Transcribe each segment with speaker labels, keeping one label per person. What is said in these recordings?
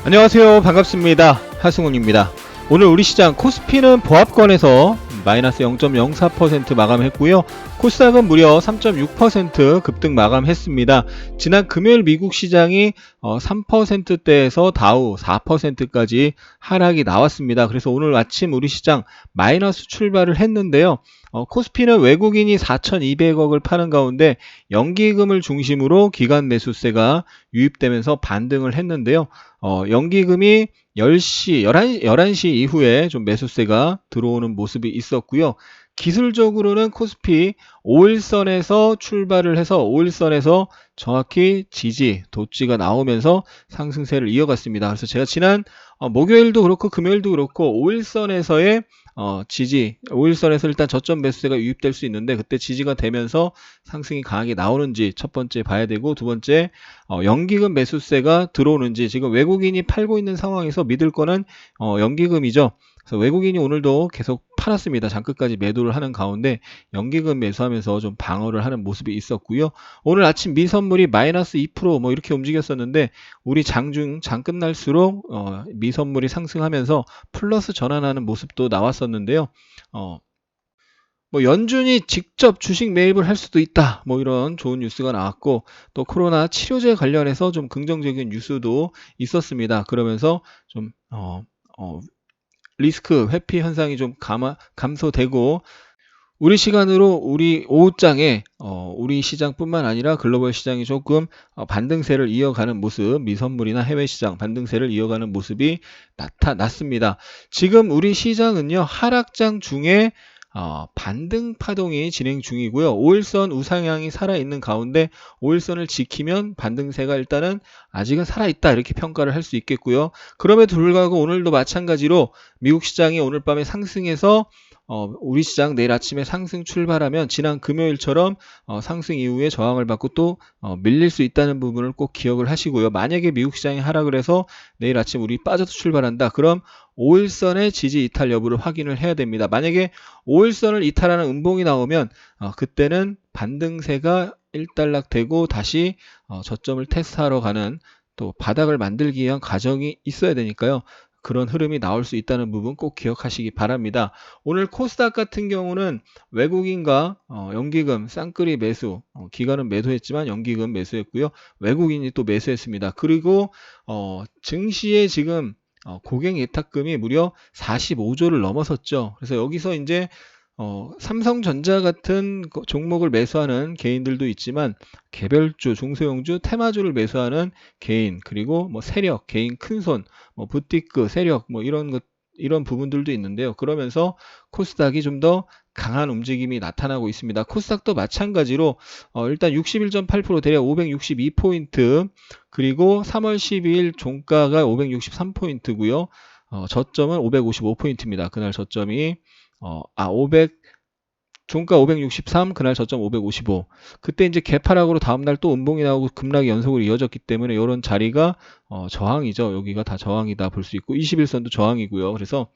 Speaker 1: 안녕하세요. 반갑습니다. 하승훈입니다. 오늘 우리 시장 코스피는 보합권에서 마이너스 0.04% 마감했고요. 코스닥은 무려 3.6% 급등 마감했습니다. 지난 금요일 미국 시장이 3%대에서 다우 4%까지 하락이 나왔습니다. 그래서 오늘 아침 우리 시장 마이너스 출발을 했는데요. 코스피는 외국인이 4,200억을 파는 가운데 연기금을 중심으로 기관 매수세가 유입되면서 반등을 했는데요. 연기금이 10시, 11시 이후에 좀 매수세가 들어오는 모습이 있었고요. 기술적으로는 코스피 5일선에서 출발을 해서 5일선에서 정확히 지지, 도지가 나오면서 상승세를 이어갔습니다. 그래서 제가 지난 목요일도 그렇고 금요일도 그렇고 5일선에서의 지지, 5일선에서 일단 저점 매수세가 유입될 수 있는데 그때 지지가 되면서 상승이 강하게 나오는지 첫 번째 봐야 되고, 두 번째 연기금 매수세가 들어오는지. 지금 외국인이 팔고 있는 상황에서 믿을 거는 연기금이죠. 그래서 외국인이 오늘도 계속 팔았습니다. 장끝까지 매도를 하는 가운데 연기금 매수하면서 좀 방어를 하는 모습이 있었고요. 오늘 아침 미선물이 마이너스 2% 이렇게 움직였었는데 우리 장 끝날수록 미선물이 상승하면서 플러스 전환하는 모습도 나왔었는데요. 연준이 직접 주식 매입을 할 수도 있다. 이런 좋은 뉴스가 나왔고, 또 코로나 치료제 관련해서 좀 긍정적인 뉴스도 있었습니다. 그러면서 좀 리스크 회피 현상이 좀 감소되고, 우리 시간으로 우리 오후장에 우리 시장뿐만 아니라 글로벌 시장이 조금 반등세를 이어가는 모습, 미선물이나 해외 시장 반등세를 이어가는 모습이 나타났습니다. 지금 우리 시장은요, 하락장 중에 반등 파동이 진행 중이고요. 5일선 우상향이 살아있는 가운데 5일선을 지키면 반등세가 일단은 아직은 살아있다, 이렇게 평가를 할 수 있겠고요. 그럼에도 불구하고 오늘도 마찬가지로 미국 시장이 오늘 밤에 상승해서 우리 시장 내일 아침에 상승 출발하면 지난 금요일처럼 상승 이후에 저항을 받고 또 밀릴 수 있다는 부분을 꼭 기억을 하시고요. 만약에 미국 시장이 하락을 해서 내일 아침 우리 빠져서 출발한다, 그럼 5일선의 지지 이탈 여부를 확인을 해야 됩니다. 만약에 5일선을 이탈하는 음봉이 나오면 그때는 반등세가 일단락되고 다시 저점을 테스트하러 가는, 또 바닥을 만들기 위한 과정이 있어야 되니까요. 그런 흐름이 나올 수 있다는 부분 꼭 기억하시기 바랍니다. 오늘 코스닥 같은 경우는 외국인과 연기금 쌍끌이 매수, 기관은 매도했지만 연기금 매수했고요. 외국인이 또 매수했습니다. 그리고 증시에 지금 고객 예탁금이 무려 45조를 넘어섰죠. 그래서 여기서 이제 삼성전자 같은 종목을 매수하는 개인들도 있지만 개별주, 중소형주, 테마주를 매수하는 개인, 그리고 세력, 개인 큰손, 부티크, 세력 이런 부분들도 있는데요. 그러면서 코스닥이 좀 더 강한 움직임이 나타나고 있습니다. 코스닥도 마찬가지로 일단 61.8% 대략 562포인트, 그리고 3월 12일 종가가 563포인트고요. 저점은 555포인트입니다. 그날 저점이 종가 563, 그날 저점 555. 그때 이제 개파락으로 다음날 또 음봉이 나오고 급락이 연속으로 이어졌기 때문에 이런 자리가 저항이죠. 여기가 다 저항이다 볼 수 있고 21선도 저항이고요. 그래서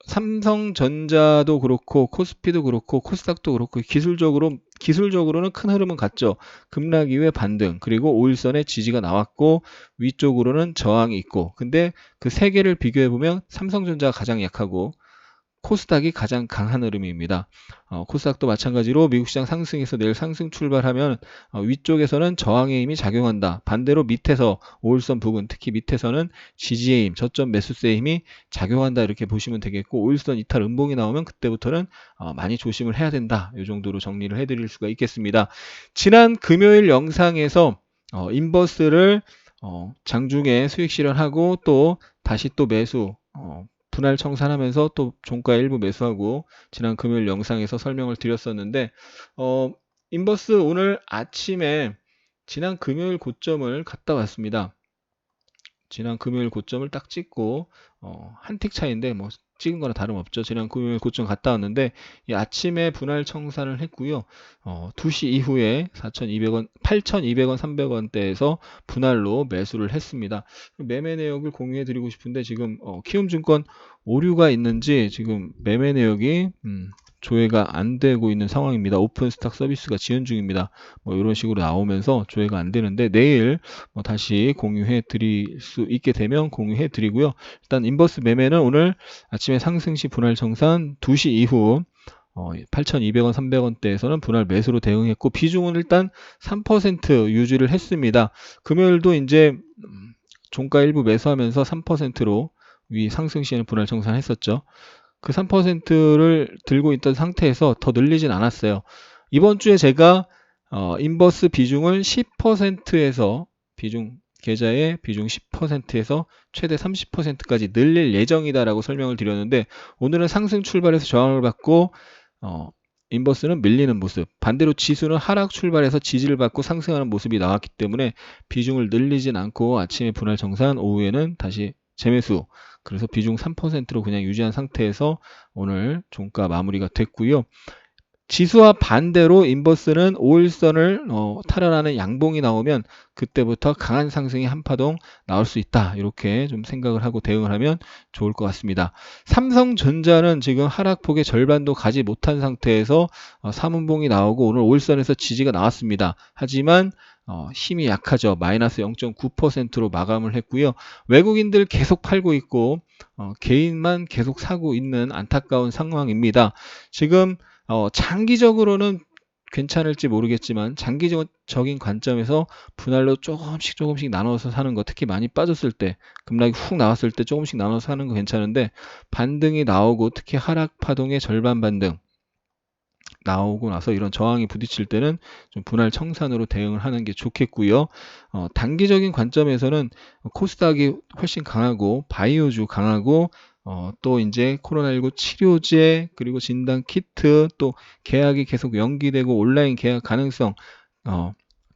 Speaker 1: 삼성전자도 그렇고 코스피도 그렇고 코스닥도 그렇고 기술적으로는 큰 흐름은 같죠. 급락 이후에 반등, 그리고 5일선에 지지가 나왔고 위쪽으로는 저항이 있고, 근데 그 세 개를 비교해 보면 삼성전자가 가장 약하고 코스닥이 가장 강한 흐름입니다. 코스닥도 마찬가지로 미국 시장 상승에서 내일 상승 출발하면 위쪽에서는 저항의 힘이 작용한다. 반대로 밑에서 5일선 부근, 특히 밑에서는 지지의 힘, 저점 매수세의 힘이 작용한다, 이렇게 보시면 되겠고, 5일선 이탈 음봉이 나오면 그때부터는 많이 조심을 해야 된다. 이 정도로 정리를 해드릴 수가 있겠습니다. 지난 금요일 영상에서 인버스를 장중에 수익 실현하고 또 다시 또 매수, 분할 청산하면서 또 종가 일부 매수하고 지난 금요일 영상에서 설명을 드렸었는데, 인버스 오늘 아침에 지난 금요일 고점을 갔다 왔습니다. 지난 금요일 고점을 딱 찍고 한 틱 차이인데 찍은 거나 다름없죠. 지난 금요일 고점 갔다 왔는데 이 아침에 분할 청산을 했고요. 2시 이후에 4,200원, 8,200원, 300원대에서 분할로 매수를 했습니다. 매매 내역을 공유해 드리고 싶은데 지금 키움증권 오류가 있는지 지금 매매 내역이 조회가 안 되고 있는 상황입니다. 오픈 스탁 서비스가 지연 중입니다. 뭐 이런 식으로 나오면서 조회가 안 되는데 내일 뭐 다시 공유해 드릴 수 있게 되면 공유해 드리고요. 일단 인버스 매매는 오늘 아침에 상승시 분할 청산 2시 이후 8,200원, 300원대에서는 분할 매수로 대응했고 비중은 일단 3% 유지를 했습니다. 금요일도 이제 종가 일부 매수하면서 3%로 위 상승 시에는 분할 청산했었죠. 그 3%를 들고 있던 상태에서 더 늘리진 않았어요. 이번 주에 제가 인버스 비중을 10%에서 계좌의 비중 10%에서 최대 30%까지 늘릴 예정이다라고 설명을 드렸는데 오늘은 상승 출발해서 저항을 받고 인버스는 밀리는 모습, 반대로 지수는 하락 출발해서 지지를 받고 상승하는 모습이 나왔기 때문에 비중을 늘리진 않고 아침에 분할 정산, 오후에는 다시 재매수, 그래서 비중 3%로 그냥 유지한 상태에서 오늘 종가 마무리가 됐고요. 지수와 반대로 인버스는 5일선을 탈환하는 양봉이 나오면 그때부터 강한 상승이 한파동 나올 수 있다. 이렇게 좀 생각을 하고 대응을 하면 좋을 것 같습니다. 삼성전자는 지금 하락폭의 절반도 가지 못한 상태에서 3분봉이 나오고 오늘 5일선에서 지지가 나왔습니다. 하지만 힘이 약하죠. 마이너스 0.9%로 마감을 했고요. 외국인들 계속 팔고 있고 개인만 계속 사고 있는 안타까운 상황입니다. 지금 장기적으로는 괜찮을지 모르겠지만 장기적인 관점에서 분할로 조금씩 나눠서 사는 거, 특히 많이 빠졌을 때 급락이 훅 나왔을 때 조금씩 나눠서 사는 거 괜찮은데 반등이 나오고 특히 하락 파동의 절반 반등 나오고 나서 이런 저항이 부딪힐 때는 좀 분할 청산으로 대응을 하는 게 좋겠고요. 단기적인 관점에서는 코스닥이 훨씬 강하고 바이오주 강하고 또 이제 코로나19 치료제 그리고 진단 키트 또 계약이 계속 연기되고 온라인 계약 가능성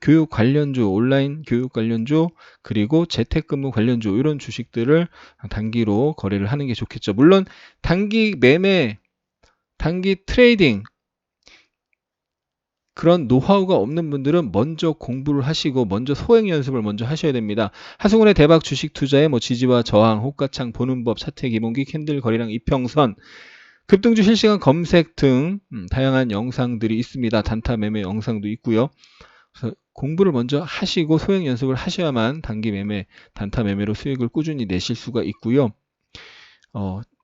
Speaker 1: 교육 관련주, 온라인 교육 관련주 그리고 재택근무 관련주 이런 주식들을 단기로 거래를 하는 게 좋겠죠. 물론 단기 매매, 단기 트레이딩 그런 노하우가 없는 분들은 먼저 공부를 하시고 먼저 소액 연습을 먼저 하셔야 됩니다. 하승훈의 대박 주식 투자의 뭐 지지와 저항, 호가창 보는 법, 차트 기본기, 캔들 거래량 이평선, 급등주 실시간 검색 등 다양한 영상들이 있습니다. 단타 매매 영상도 있고요. 그래서 공부를 먼저 하시고 소액 연습을 하셔야만 단기 매매, 단타 매매로 수익을 꾸준히 내실 수가 있고요.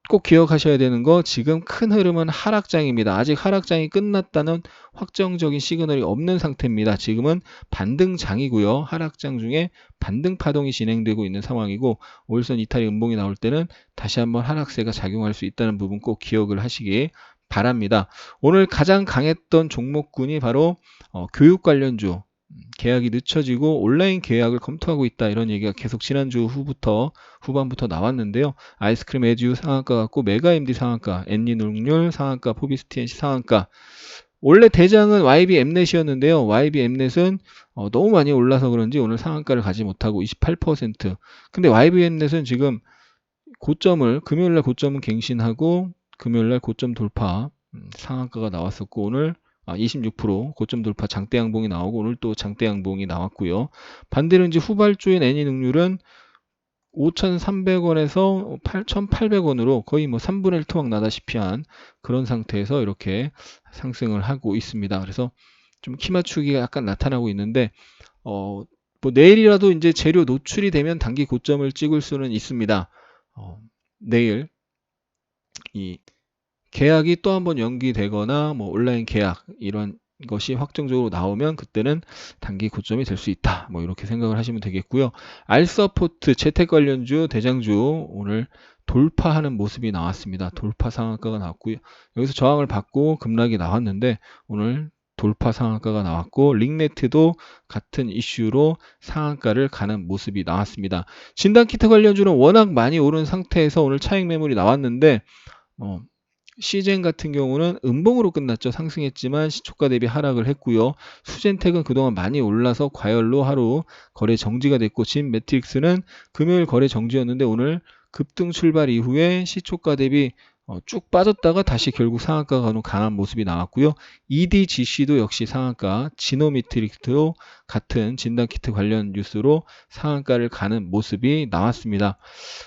Speaker 1: 꼭 기억하셔야 되는 거 지금 큰 흐름은 하락장입니다. 아직 하락장이 끝났다는 확정적인 시그널이 없는 상태입니다. 지금은 반등장이고요. 하락장 중에 반등 파동이 진행되고 있는 상황이고 5일선 이탈이 음봉이 나올 때는 다시 한번 하락세가 작용할 수 있다는 부분 꼭 기억을 하시기 바랍니다. 오늘 가장 강했던 종목군이 바로 교육 관련주, 계약이 늦춰지고 온라인 계약을 검토하고 있다 이런 얘기가 계속 지난주 후반부터 나왔는데요. 아이스크림 에듀 상한가 같고 메가MD 상한가, 엔리농률 상한가, 포비스TNC 상한가. 원래 대장은 YB엠넷이었는데요. YB엠넷은 너무 많이 올라서 그런지 오늘 상한가를 가지 못하고 28%. 근데 YB엠넷은 지금 금요일날 고점은 갱신하고 금요일날 고점 돌파 상한가가 나왔었고 오늘 26% 고점 돌파 장대 양봉이 나오고 오늘 또 장대 양봉이 나왔고요. 반대로 이제 후발주인 애니능률은 5,300원에서 8,800원으로 거의 뭐 3분의 1 토막 나다시피 한 그런 상태에서 이렇게 상승을 하고 있습니다. 그래서 좀 키 맞추기가 약간 나타나고 있는데 뭐 내일이라도 이제 재료 노출이 되면 단기 고점을 찍을 수는 있습니다. 내일 이 계약이 또 한번 연기되거나 뭐 온라인 계약 이런 것이 확정적으로 나오면 그때는 단기 고점이 될 수 있다. 뭐 이렇게 생각을 하시면 되겠고요. 알서포트 재택 관련주 대장주 오늘 돌파하는 모습이 나왔습니다. 돌파 상한가가 나왔고요. 여기서 저항을 받고 급락이 나왔는데 오늘 돌파 상한가가 나왔고 링네트도 같은 이슈로 상한가를 가는 모습이 나왔습니다. 진단키트 관련주는 워낙 많이 오른 상태에서 오늘 차익 매물이 나왔는데 시젠 같은 경우는 음봉으로 끝났죠. 상승했지만 시초가 대비 하락을 했고요. 수젠텍은 그동안 많이 올라서 과열로 하루 거래 정지가 됐고 진 매트릭스는 금요일 거래 정지였는데 오늘 급등 출발 이후에 시초가 대비 쭉 빠졌다가 다시 결국 상한가가 가는 강한 모습이 나왔고요. EDGC도 역시 상한가, 지노미트릭스도 같은 진단키트 관련 뉴스로 상한가를 가는 모습이 나왔습니다.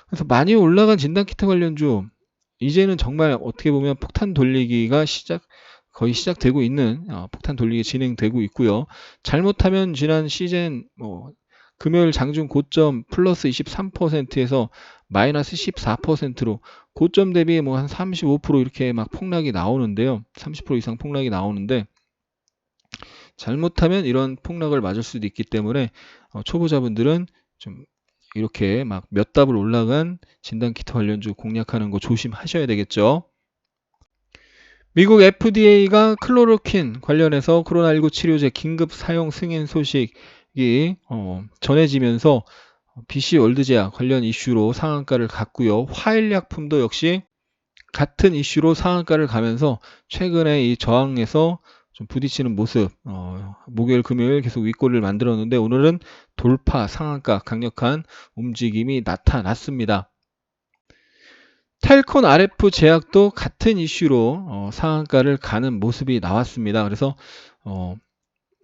Speaker 1: 그래서 많이 올라간 진단키트 관련주 이제는 정말 어떻게 보면 폭탄 돌리기가 거의 시작되고 있는 폭탄 돌리기 진행되고 있고요. 잘못하면 지난 시즌 금요일 장중 고점 플러스 23%에서 마이너스 14%로 고점 대비 한 35% 이렇게 막 폭락이 나오는데요. 30% 이상 폭락이 나오는데 잘못하면 이런 폭락을 맞을 수도 있기 때문에 초보자분들은 좀 이렇게 막 몇 답을 올라간 진단키트 관련주 공략하는 거 조심하셔야 되겠죠. 미국 FDA가 클로로킨 관련해서 코로나19 치료제 긴급 사용 승인 소식이 전해지면서 BC 월드제약 관련 이슈로 상한가를 갔고요. 화일약품도 역시 같은 이슈로 상한가를 가면서 최근에 이 저항에서 좀 부딪히는 모습, 목요일, 금요일 계속 윗꼬리를 만들었는데 오늘은 돌파, 상한가, 강력한 움직임이 나타났습니다. 텔콘 RF 제약도 같은 이슈로 상한가를 가는 모습이 나왔습니다. 그래서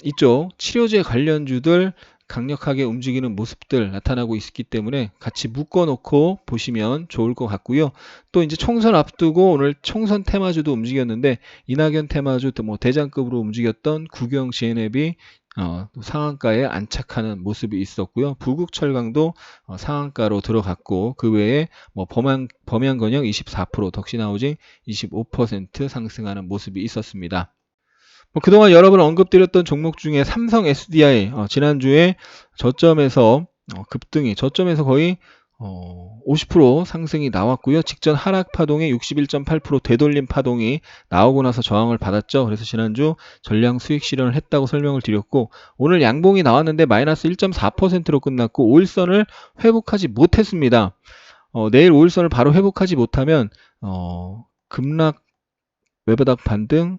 Speaker 1: 이쪽 치료제 관련주들 강력하게 움직이는 모습들 나타나고 있기 때문에 같이 묶어놓고 보시면 좋을 것 같고요. 또 이제 총선 앞두고 오늘 총선 테마주도 움직였는데 이낙연 테마주 또 대장급으로 움직였던 국영 CN앱이 상한가에 안착하는 모습이 있었고요. 부국철강도 상한가로 들어갔고 그 외에 범양건영 24%, 덕신하우징 25% 상승하는 모습이 있었습니다. 그동안 여러 번 언급드렸던 종목 중에 삼성 SDI 지난주에 저점에서 급등이 저점에서 거의 50% 상승이 나왔고요. 직전 하락 파동에 61.8% 되돌림 파동이 나오고 나서 저항을 받았죠. 그래서 지난주 전량 수익 실현을 했다고 설명을 드렸고 오늘 양봉이 나왔는데 마이너스 1.4%로 끝났고 5일선을 회복하지 못했습니다. 내일 5일선을 바로 회복하지 못하면 급락 외바닥 반등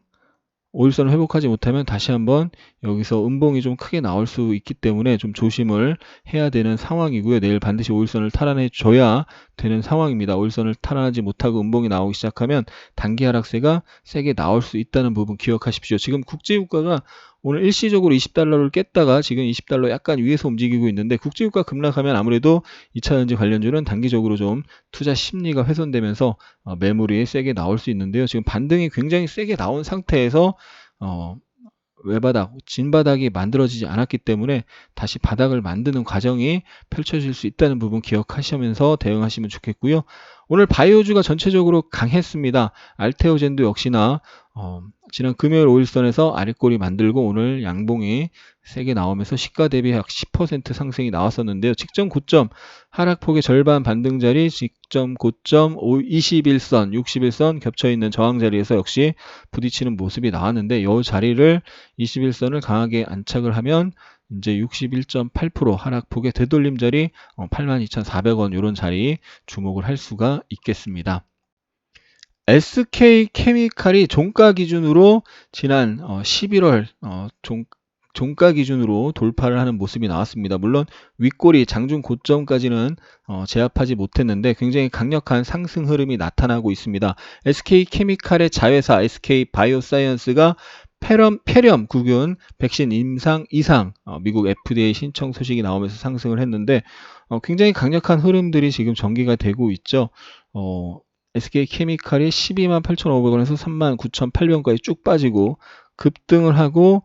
Speaker 1: 5일선을 회복하지 못하면 다시 한번 여기서 음봉이 좀 크게 나올 수 있기 때문에 좀 조심을 해야 되는 상황이고요. 내일 반드시 5일선을 탈환해 줘야 되는 상황입니다. 5일선을 탈환하지 못하고 음봉이 나오기 시작하면 단기 하락세가 세게 나올 수 있다는 부분 기억하십시오. 지금 국제유가가 오늘 일시적으로 20달러를 깼다가 지금 20달러 약간 위에서 움직이고 있는데 국제유가 급락하면 아무래도 2차전지 관련주는 단기적으로 좀 투자 심리가 훼손되면서 매물이 세게 나올 수 있는데요. 지금 반등이 굉장히 세게 나온 상태에서 외바닥, 진바닥이 만들어지지 않았기 때문에 다시 바닥을 만드는 과정이 펼쳐질 수 있다는 부분 기억하시면서 대응하시면 좋겠고요. 오늘 바이오주가 전체적으로 강했습니다. 알테오젠도 역시나 지난 금요일 5일선에서 아랫골이 만들고 오늘 양봉이 세게 나오면서 시가 대비 약 10% 상승이 나왔었는데요. 직전 고점 하락폭의 절반 반등 자리, 직전 고점 21선, 61선 겹쳐있는 저항 자리에서 역시 부딪히는 모습이 나왔는데 이 자리를 21선을 강하게 안착을 하면 이제 61.8% 하락폭의 되돌림 자리 82,400원 이런 자리 주목을 할 수가 있겠습니다. SK케미칼이 종가 기준으로 지난 11월 종가 기준으로 돌파를 하는 모습이 나왔습니다. 물론 윗꼬리 장중 고점까지는 제압하지 못했는데 굉장히 강력한 상승 흐름이 나타나고 있습니다. SK케미칼의 자회사 SK바이오사이언스가 폐렴구균 백신 임상 이상 미국 FDA 신청 소식이 나오면서 상승을 했는데 굉장히 강력한 흐름들이 지금 전개가 되고 있죠. SK케미칼이 128,500원에서 39,800원까지 쭉 빠지고 급등을 하고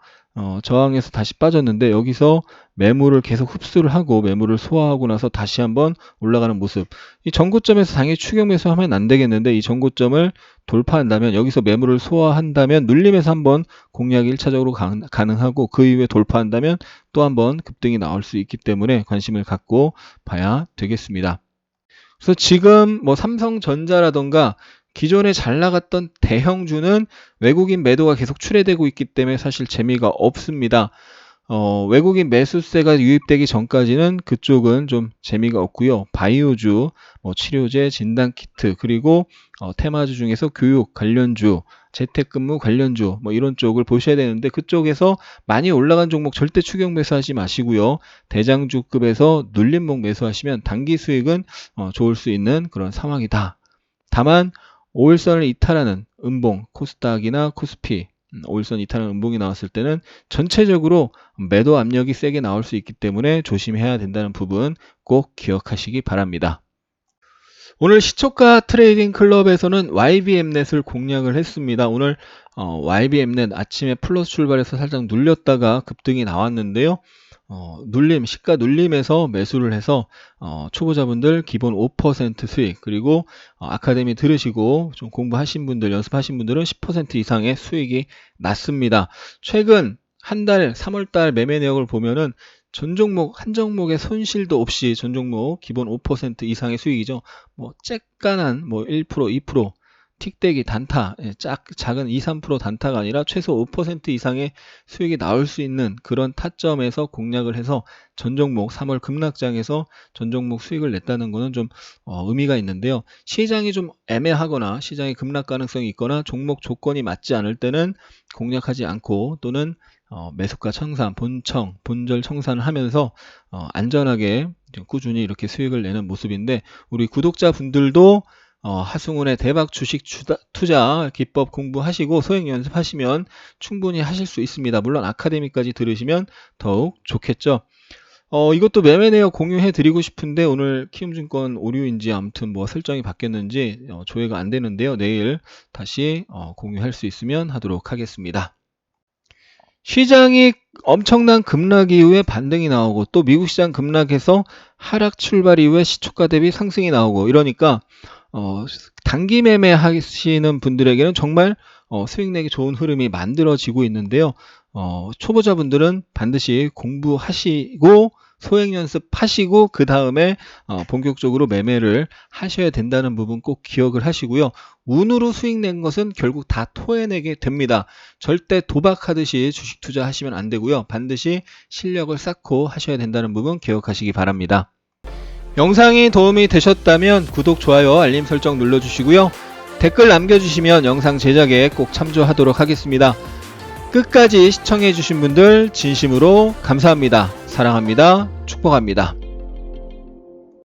Speaker 1: 저항에서 다시 빠졌는데 여기서 매물을 계속 흡수를 하고 매물을 소화하고 나서 다시 한번 올라가는 모습. 이 전고점에서 당연히 추격 매수하면 안 되겠는데 이 전고점을 돌파한다면 여기서 매물을 소화한다면 눌림에서 한번 공략이 1차적으로 가능하고 그 이후에 돌파한다면 또 한번 급등이 나올 수 있기 때문에 관심을 갖고 봐야 되겠습니다. 그래서 지금 삼성전자라던가 기존에 잘 나갔던 대형주는 외국인 매도가 계속 출회되고 있기 때문에 사실 재미가 없습니다. 외국인 매수세가 유입되기 전까지는 그쪽은 좀 재미가 없고요. 바이오주, 치료제, 진단키트, 그리고 테마주 중에서 교육 관련주, 재택근무 관련주 이런 쪽을 보셔야 되는데 그쪽에서 많이 올라간 종목 절대 추격 매수하지 마시고요. 대장주급에서 눌림목 매수하시면 단기 수익은 좋을 수 있는 그런 상황이다. 다만 5일선을 이탈하는 음봉, 코스닥이나 코스피 5일선 이탈하는 음봉이 나왔을 때는 전체적으로 매도 압력이 세게 나올 수 있기 때문에 조심해야 된다는 부분 꼭 기억하시기 바랍니다. 오늘 시초가 트레이딩 클럽에서는 YBM넷을 공략을 했습니다. 오늘 YBM넷 아침에 플러스 출발해서 살짝 눌렸다가 급등이 나왔는데요. 시가 눌림에서 매수를 해서 초보자분들 기본 5% 수익, 그리고 아카데미 들으시고 좀 공부하신 분들, 연습하신 분들은 10% 이상의 수익이 났습니다. 최근 한 달, 3월달 매매 내역을 보면은 전 종목, 한 종목의 손실도 없이 전 종목 기본 5% 이상의 수익이죠. 뭐 쬐깐한 1%, 2% 틱대기 단타, 작은 2, 3% 단타가 아니라 최소 5% 이상의 수익이 나올 수 있는 그런 타점에서 공략을 해서 전 종목 3월 급락장에서 전 종목 수익을 냈다는 것은 좀 의미가 있는데요. 시장이 좀 애매하거나 시장이 급락 가능성이 있거나 종목 조건이 맞지 않을 때는 공략하지 않고, 또는 매수가 청산, 본절 청산을 하면서 안전하게 꾸준히 이렇게 수익을 내는 모습인데, 우리 구독자분들도 하승운의 대박 주식 투자 기법 공부하시고 소액 연습하시면 충분히 하실 수 있습니다. 물론 아카데미까지 들으시면 더욱 좋겠죠. 이것도 매매 내역 공유해 드리고 싶은데 오늘 키움증권 오류인지 아무튼 설정이 바뀌었는지 조회가 안 되는데요. 내일 다시 공유할 수 있으면 하도록 하겠습니다. 시장이 엄청난 급락 이후에 반등이 나오고, 또 미국 시장 급락해서 하락 출발 이후에 시초가 대비 상승이 나오고, 이러니까 단기 매매 하시는 분들에게는 정말 수익 내기 좋은 흐름이 만들어지고 있는데요. 초보자분들은 반드시 공부하시고 소액 연습하시고 그 다음에 본격적으로 매매를 하셔야 된다는 부분 꼭 기억을 하시고요. 운으로 수익 낸 것은 결국 다 토해내게 됩니다. 절대 도박하듯이 주식 투자하시면 안 되고요. 반드시 실력을 쌓고 하셔야 된다는 부분 기억하시기 바랍니다. 영상이 도움이 되셨다면 구독, 좋아요, 알림 설정 눌러주시고요. 댓글 남겨주시면 영상 제작에 꼭 참조하도록 하겠습니다. 끝까지 시청해주신 분들 진심으로 감사합니다. 사랑합니다. 축복합니다.